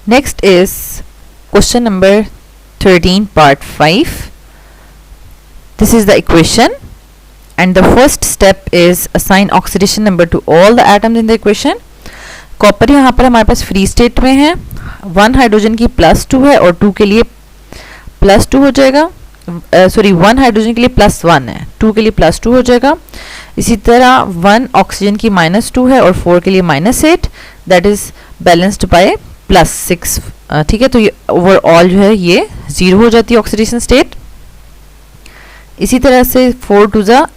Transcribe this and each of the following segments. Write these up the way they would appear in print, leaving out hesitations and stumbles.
Next is question number 13 part 5. This is the equation and the first step is assign oxidation number to all the atoms in the equation. Copper यहाँ पर हमारे पास free state में है, 1 hydrogen की +2 है और 2 के लिए +2 हो जाएगा, सॉरी 1 हाइड्रोजन के लिए +1 है, 2 के लिए +2 हो जाएगा. इसी तरह 1 ऑक्सीजन की -2 है और 4 के लिए -8, दैट इज बैलेंस्ड बाय +6. ठीक है, तो ये ओवरऑल जो है ये 0 हो जाती है ऑक्सीडेशन स्टेट. इसी तरह से 4 टू ज़ा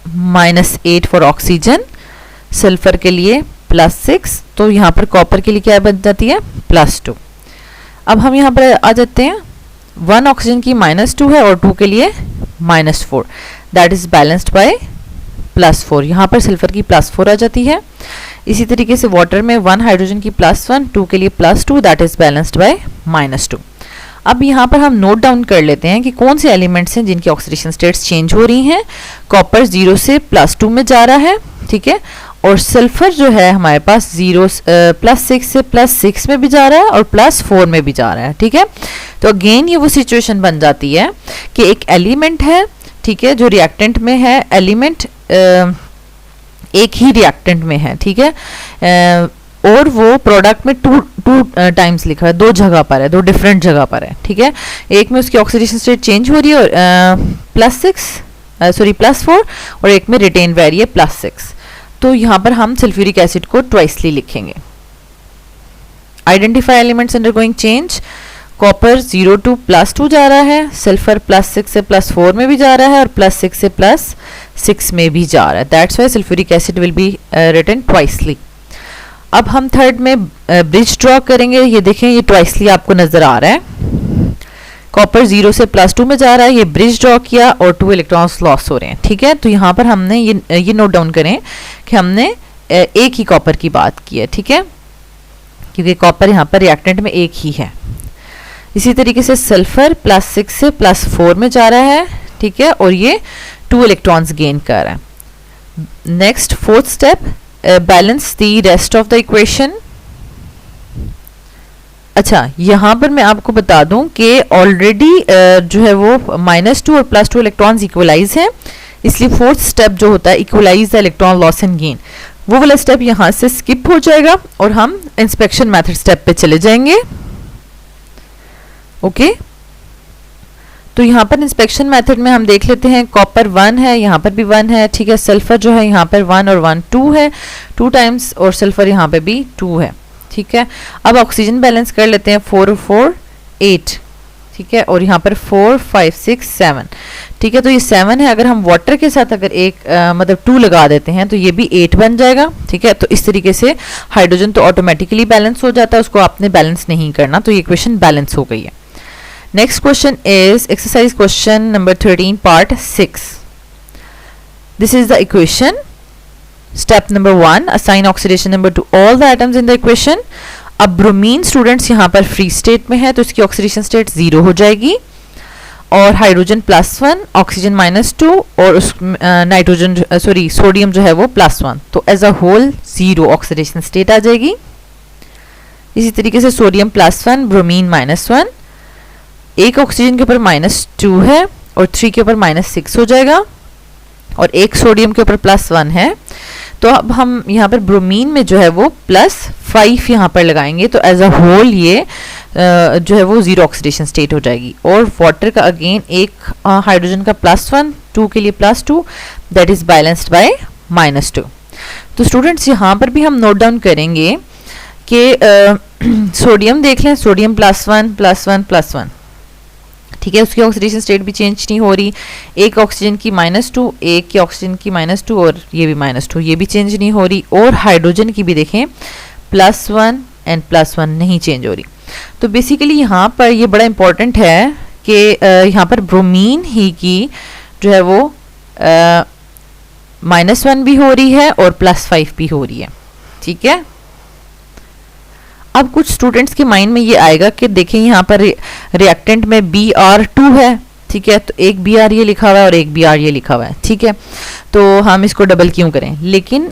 -8 फॉर ऑक्सीजन, सल्फर के लिए +6, तो यहाँ पर कॉपर के लिए क्या बन जाती है +2. अब हम यहाँ पर आ जाते हैं, 1 ऑक्सीजन की -2 है और 2 के लिए -4, दैट इज बैलेंस्ड बाय +4. यहाँ पर सल्फर की +4 आ जाती है. इसी तरीके से वाटर में 1 हाइड्रोजन की +1, 2 के लिए +2, दैट इज बैलेंस्ड बाय -2. अब यहाँ पर हम नोट डाउन कर लेते हैं कि कौन से एलिमेंट्स हैं जिनकी ऑक्सीडेशन स्टेट्स चेंज हो रही हैं. कॉपर 0 से +2 में जा रहा है, ठीक है, और सल्फर जो है हमारे पास +6 से +6 में भी जा रहा है और +4 में भी जा रहा है. ठीक है, तो अगेन ये वो सिचुएशन बन जाती है कि एक एलिमेंट है, ठीक है, जो रिएक्टेंट में है, एलिमेंट एक ही रिएक्टेंट में है, ठीक है, और वो प्रोडक्ट में टू टाइम्स लिखा है, 2 जगह पर है, 2 डिफरेंट जगह पर है. ठीक है, एक में उसकी ऑक्सीडेशन स्टेट चेंज हो रही है +4 और एक में रिटेन रह रही है +6. तो यहाँ पर हम सल्फ्यूरिक एसिड को ट्वाइसली लिखेंगे. Identify elements undergoing change. Copper 0 to +2 जा रहा है, सल्फर +6 से +4 में भी जा रहा है और +6 से +6 में भी जा रहा है. That's why sulphuric acid will be written twicely. अब हम थर्ड में ब्रिज ड्रॉ करेंगे. ये देखें, ये ट्वाइसली आपको नजर आ रहा है. कॉपर 0 से +2 में जा रहा है, ये ब्रिज ड्रॉ किया और 2 इलेक्ट्रॉन्स लॉस हो रहे हैं. ठीक है, तो यहाँ पर हमने ये नोट डाउन करें कि हमने एक ही कॉपर की बात की है. ठीक है, क्योंकि कॉपर यहाँ पर रिएक्टेंट में एक ही है. इसी तरीके से सल्फर +6 से +4 में जा रहा है, ठीक है, और ये 2 इलेक्ट्रॉन्स गेन कर रहा है. Next fourth step, balance the rest of the equation. अच्छा, यहाँ पर मैं आपको बता दूं कि ऑलरेडी जो है वो -2 और +2 इलेक्ट्रॉन्स इक्वलाइज हैं, इसलिए फोर्थ स्टेप जो होता है equalise the electron loss and gain, वो वाला स्टेप यहाँ से स्किप हो जाएगा और हम इंस्पेक्शन मेथड स्टेप पे चले जाएंगे. ओके, तो यहाँ पर इंस्पेक्शन मेथड में हम देख लेते हैं, कॉपर 1 है, यहाँ पर भी 1 है, ठीक है, सल्फर जो है यहाँ पर 1 और 1 2 है, 2 टाइम्स, और सल्फर यहाँ पे भी 2 है. ठीक है, अब ऑक्सीजन बैलेंस कर लेते हैं, 4 और 4 8, ठीक है, और यहाँ पर 4 5 6 7. ठीक है, तो ये 7 है. अगर हम वाटर के साथ अगर एक मतलब 2 लगा देते हैं तो ये भी 8 बन जाएगा. ठीक है, तो इस तरीके से हाइड्रोजन तो ऑटोमेटिकली बैलेंस हो जाता है, उसको आपने बैलेंस नहीं करना, तो ये इक्वेशन बैलेंस हो गई है. Next question is exercise question number 13 part 6. This is the equation. Step number 1, assign oxidation number to all the atoms in the equation. अब ब्रोमीन स्टूडेंट्स यहाँ पर फ्री स्टेट में है, तो इसकी ऑक्सीडेशन स्टेट 0 हो जाएगी, और हाइड्रोजन +1, ऑक्सीजन -2 और उस नाइट्रोजन सोडियम जो है वो +1, तो as a whole 0 oxidation state आ जाएगी. इसी तरीके से सोडियम +1, ब्रोमीन -1, एक ऑक्सीजन के ऊपर -2 है और 3 के ऊपर -6 हो जाएगा, और एक सोडियम के ऊपर +1 है. तो अब हम यहाँ पर ब्रोमीन में जो है वो +5 यहाँ पर लगाएंगे, तो एज अ होल ये जो है वो 0 ऑक्सीडेशन स्टेट हो जाएगी. और वाटर का अगेन एक हाइड्रोजन का +1, 2 के लिए +2, दैट इज बैलेंस्ड बाय -2. तो स्टूडेंट्स यहाँ पर भी हम नोट डाउन करेंगे कि सोडियम देख लें, सोडियम +1 +1 +1, ठीक है, उसकी ऑक्सीडेशन स्टेट भी चेंज नहीं हो रही. एक ऑक्सीजन की -2, एक की ऑक्सीजन की -2 और ये भी -2, ये भी चेंज नहीं हो रही. और हाइड्रोजन की भी देखें +1 एंड +1 नहीं चेंज हो रही. तो बेसिकली यहाँ पर ये बड़ा इंपॉर्टेंट है कि यहाँ पर ब्रोमीन ही की जो है वो -1 भी हो रही है और +5 भी हो रही है. ठीक है, अब कुछ स्टूडेंट्स के माइंड में ये आएगा कि देखें यहाँ पर रिएक्टेंट में Br2 है, ठीक है, तो एक Br ये लिखा हुआ है और एक Br ये लिखा हुआ है. ठीक है, तो हम इसको डबल क्यों करें, लेकिन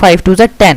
5 2 10.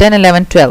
10 11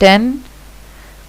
10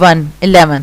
1 11.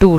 2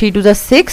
3 2 6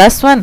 +1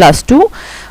+2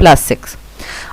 +6.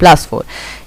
+4.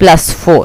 +4.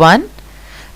1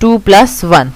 2 + 1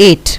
8.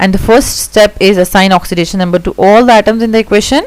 And the first step is assign oxidation number to all the atoms in the equation.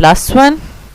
+1,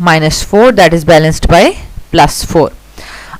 -4, that is balanced by +4.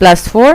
+4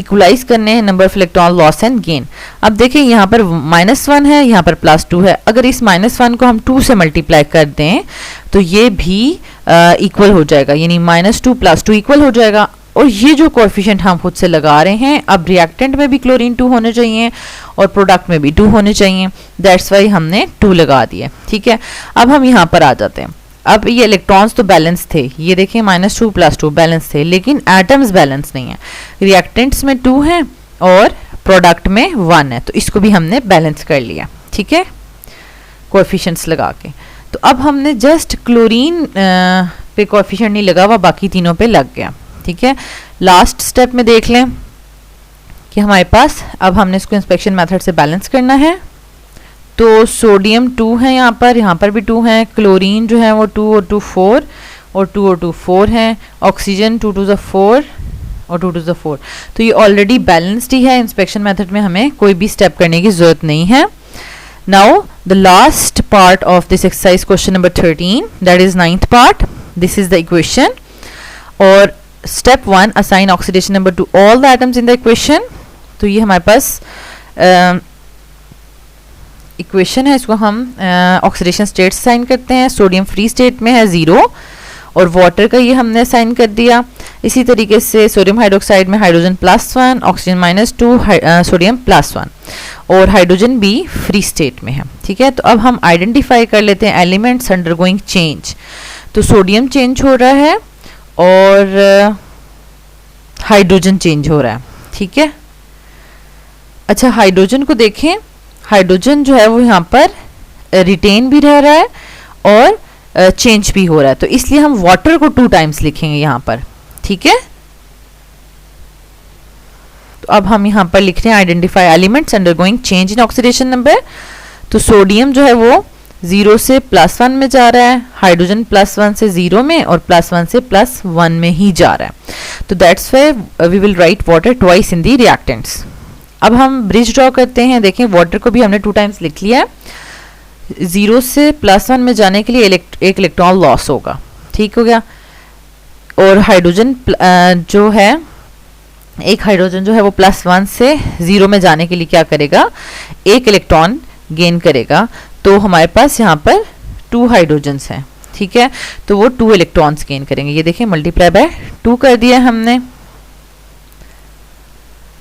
equalise करने हैं number of electron loss and gain. अब देखिए यहाँ पर -1 है, यहाँ पर +2 है. अगर इस -1 को हम 2 से मल्टीप्लाई कर दें तो ये भी इक्वल हो जाएगा, यानी -2 + 2 इक्वल हो जाएगा. और ये जो कोएफिशिएंट हम खुद से लगा रहे हैं, अब रिएक्टेंट में भी क्लोरीन 2 होने चाहिए और प्रोडक्ट में भी 2 होने चाहिए. दैट्स वाई हमने 2 लगा दिए. ठीक है, अब हम यहाँ पर आ जाते हैं. अब ये इलेक्ट्रॉन्स तो बैलेंस थे, ये देखिए -2 + 2 बैलेंस थे, लेकिन एटम्स बैलेंस नहीं है. रिएक्टेंट्स में 2 है और प्रोडक्ट में 1 है, तो इसको भी हमने बैलेंस कर लिया. ठीक है, कोएफिशिएंट्स लगा के. तो अब हमने जस्ट क्लोरीन पे कोएफिशिएंट नहीं लगा हुआ, बाकी तीनों पे लग गया. ठीक है, लास्ट स्टेप में देख लें कि हमारे पास अब हमने इसको इंस्पेक्शन मेथड से बैलेंस करना है. तो सोडियम 2 है, यहाँ पर भी 2 है. क्लोरीन जो है वो 2 और 2 4 और 2 और 2 4 है. ऑक्सीजन 2 2 4 और 2 2 4. तो ये ऑलरेडी बैलेंस्ड ही है. इंस्पेक्शन मेथड में हमें कोई भी स्टेप करने की जरूरत नहीं है. Now the last part of this exercise, question number 13, that is 9th part. This is the equation. और step 1, assign oxidation number to all the atoms in the equation. तो ये हमारे पास इक्वेशन है, इसको हम ऑक्सीडेशन स्टेट असाइन करते हैं. Sodium free state में है 0 और वाटर का ये हमने असाइन कर दिया. इसी तरीके से सोडियम हाइड्रोक्साइड में हाइड्रोजन +1, ऑक्सीजन -2, सोडियम +1 और हाइड्रोजन भी फ्री स्टेट में है. ठीक है, तो अब हम आइडेंटिफाई कर लेते हैं एलिमेंट्स अंडरगोइंग चेंज. तो सोडियम चेंज हो रहा है और हाइड्रोजन चेंज हो रहा है. ठीक है, अच्छा हाइड्रोजन को देखें, हाइड्रोजन जो है वो यहाँ पर रिटेन भी रह रहा है और चेंज भी हो रहा है, तो इसलिए हम वाटर को 2 टाइम्स लिखेंगे यहाँ पर. ठीक है, तो अब हम यहाँ पर लिख रहे हैं identify elements undergoing change in oxidation number. तो सोडियम जो है वो 0 से +1 में जा रहा है, हाइड्रोजन +1 से 0 में और +1 से +1 में ही जा रहा है. तो that's why we will write water twice in the reactants. अब हम ब्रिज ड्रॉ करते हैं. देखें वाटर को भी हमने 2 टाइम्स लिख लिया है. 0 से +1 में जाने के लिए एक इलेक्ट्रॉन लॉस होगा. ठीक हो गया. और हाइड्रोजन जो है, एक हाइड्रोजन जो है वो +1 से 0 में जाने के लिए क्या करेगा, एक इलेक्ट्रॉन गेन करेगा. तो हमारे पास यहाँ पर 2 हाइड्रोजन्स हैं. ठीक है, तो वो 2 इलेक्ट्रॉन्स गेन करेंगे. ये देखिए मल्टीप्लाई बाय 2 कर दिया हमने.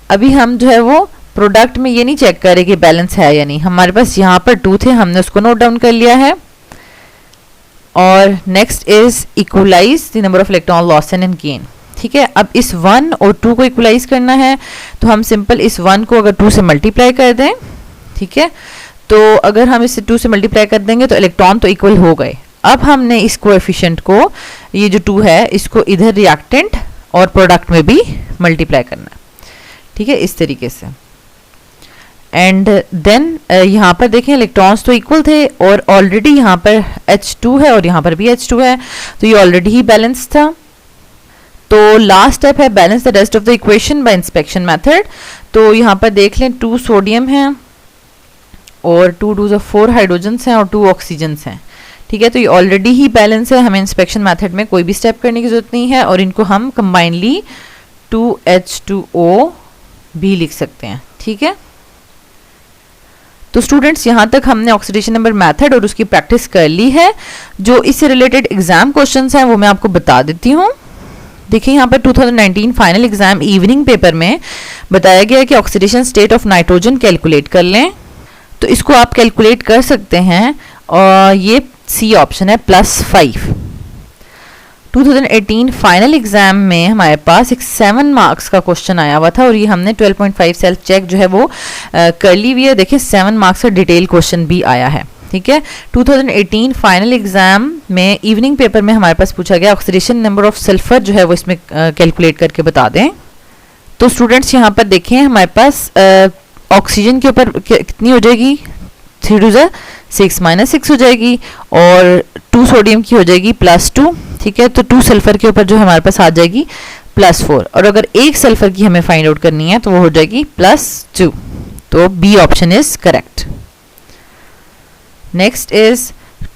अभी हम जो है वो प्रोडक्ट में ये नहीं चेक करें कि बैलेंस है या नहीं. हमारे पास यहाँ पर 2 थे, हमने उसको नोट डाउन कर लिया है. और next is equalise the number of electron loss and gain. ठीक है, अब इस 1 और 2 को इक्वलाइज करना है, तो हम सिंपल इस 1 को अगर 2 से मल्टीप्लाई कर दें, ठीक है, तो अगर हम इसे 2 से मल्टीप्लाई कर देंगे तो इलेक्ट्रॉन तो इक्वल हो गए. अब हमने इस कोएफिशिएंट को, ये जो 2 है, इसको इधर रिएक्टेंट और प्रोडक्ट में भी मल्टीप्लाई करना है. ठीक है, इस तरीके से. एंड देन यहाँ पर देखें इलेक्ट्रॉन्स तो इक्वल थे और ऑलरेडी यहाँ पर H2 है और यहाँ पर भी H2 है, तो ये ऑलरेडी ही बैलेंस था. तो लास्ट स्टेप है balance the rest of the equation by inspection method. तो यहाँ पर देख लें 2 सोडियम है और 2 2 4 हाइड्रोजन्स हैं और 2 ऑक्सीजन्स हैं. ठीक है, तो ये ऑलरेडी ही बैलेंस है, हमें इंस्पेक्शन मेथड में कोई भी स्टेप करने की जरूरत नहीं है. और इनको हम कंबाइनली 2H2O भी लिख सकते हैं. ठीक है, तो स्टूडेंट्स यहाँ तक हमने ऑक्सीडेशन नंबर मेथड और उसकी प्रैक्टिस कर ली है. जो इससे रिलेटेड एग्जाम क्वेश्चंस हैं वो मैं आपको बता देती हूँ. देखिए यहाँ पर 2019 फाइनल एग्जाम इवनिंग पेपर में बताया गया है कि oxidation state of nitrogen calculate कर लें. तो इसको आप कैलकुलेट कर सकते हैं और ये सी ऑप्शन है +5. 2018 फाइनल एग्जाम में हमारे पास एक 7 मार्क्स का क्वेश्चन आया हुआ था और ये हमने 12.5 सेल्फ चेक जो है वो कर ली हुई है. देखिए 7 मार्क्स का डिटेल क्वेश्चन भी आया है. ठीक है, 2018 फाइनल एग्जाम में इवनिंग पेपर में हमारे पास पूछा गया ऑक्सीडेशन नंबर ऑफ सल्फर जो है वो इसमें कैलकुलेट करके बता दें. तो स्टूडेंट्स यहाँ पर देखें हमारे पास ऑक्सीजन के ऊपर कितनी हो जाएगी, 3 2 6 -6 हो जाएगी और 2 सोडियम की हो जाएगी +2. ठीक है, तो 2 सल्फर के ऊपर जो हमारे पास आ जाएगी +4 और अगर एक सल्फर की हमें फाइंड आउट करनी है तो वो हो जाएगी +2. तो B option is correct. Next is